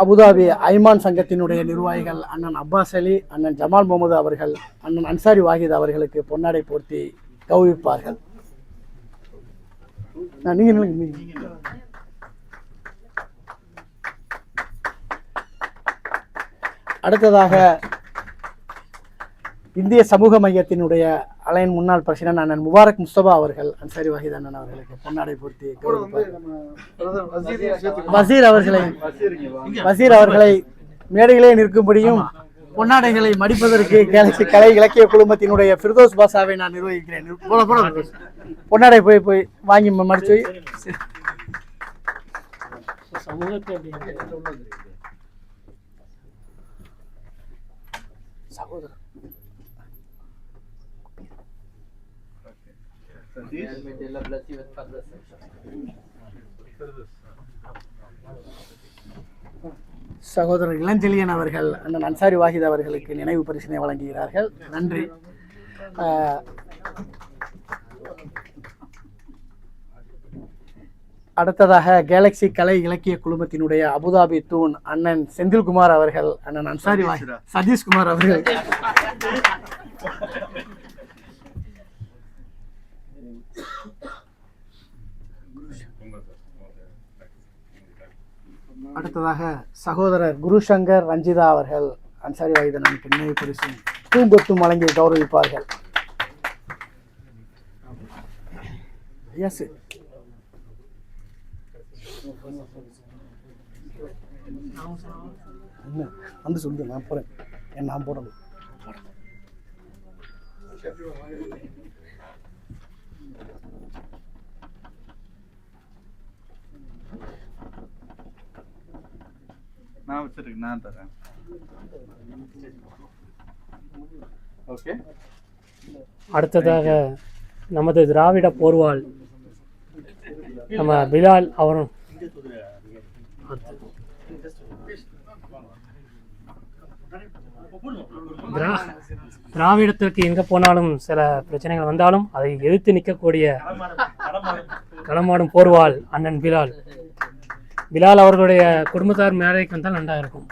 Abu Dhabi ஐமான் சங்கத்தினுடைய நிர்வாகிகள் அண்ணன் அப்பாஸ் அலி, அண்ணன் ஜமால் முகமது அவர்கள், அண்ணன் அன்சாரி வாஹித் அவர்களுக்கு பொன்னாடை போர்த்தி கௌரவிப்பார்கள். அடுத்ததாக இந்திய சமூக மையத்தினுடைய அலைன் முன்னாள் பிரசிடன்ட் அண்ணன் முபாரக் முஸ்தபா அவர்கள் அன்சாரி வாஹித் அண்ணன் அவர்களுக்கு பொன்னாடை போர்த்தி வசீர் அவர்களை மேடைகளே நிற்கும்படியும் பொன்னாடைகளை மடிப்பதற்கு கேலக்சி கலை இலக்கிய குழுமத்தினுடைய ஃபிர்தோஸ் பாஷாவை நான் நிர்வகிக்கிறேன். பொன்னாடை போய் வாங்கி மடிச்சு சகோதரர் சகோதரர் இளஞ்செழியன் அவர்கள் அண்ணன் அன்சாரி வாஹித் அவர்களுக்கு நினைவு பரிசினை வழங்குகிறார்கள். நன்றி. அடுத்ததாக கேலக்சி கலை இலக்கிய குழுமத்தினுடைய அபுதாபி தூண் அண்ணன் செந்தில்குமார் அவர்கள், அண்ணன் அன்சாரி வாஹித் சதீஷ்குமார் அவர்கள் அடுத்ததாக சகோதரர் குருசங்கர் ரஞ்சிதா அவர்கள் அன்சாரி வாஹித் அண்ணனுக்கு நினைவு பரிசு பூங்கொத்தும் வழங்கி கௌரவிப்பார்கள். வந்து சொல்லு, நான் போறேன். நான் போடணும். நான் வச்சிருக்கேன், நான் தரேன். ஓகே. அடுத்ததாக நமது திராவிட போர்வால் நம்ம பிலால் அவரும் திராவிடத்திற்கு எங்கே போனாலும் சில பிரச்சனைகள் வந்தாலும் அதை எதிர்த்து நிற்கக்கூடிய களமாடும் போர்வால் அண்ணன் பிலால் அவர்களுடைய குடும்பத்தார் மேடைக்கு வந்தால் நன்றா இருக்கும்.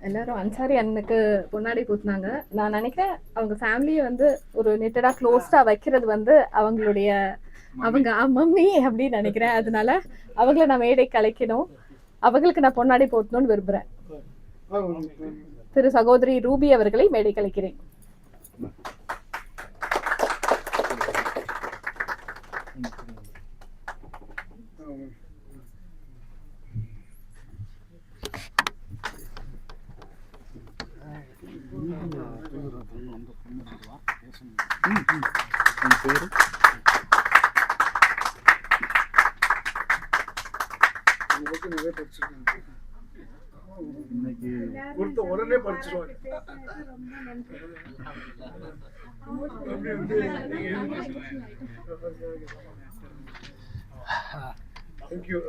எல்லாரும் அன்சாரி அண்ணனுக்கு பொன்னாடி பூத்தினாங்க. நான் நினைக்கிறேன் அவங்க ஃபேமிலியை வந்து ஒரு நெட்டடா க்ளோஸ்டா வைக்கிறது வந்து அவங்க மம்மி அப்படின்னு நினைக்கிறேன். அதனால அவங்கள நான் மேடை கலைக்கணும், அவங்களுக்கு நான் பொன்னாடி போட்டணும்னு விரும்புறேன். திரு சகோதரி ரூபி அவர்களை மேடை கலைக்கிறேன். இன்னைக்கு கொடுத்த உடனே படிச்சிருவாங்க. Thank you.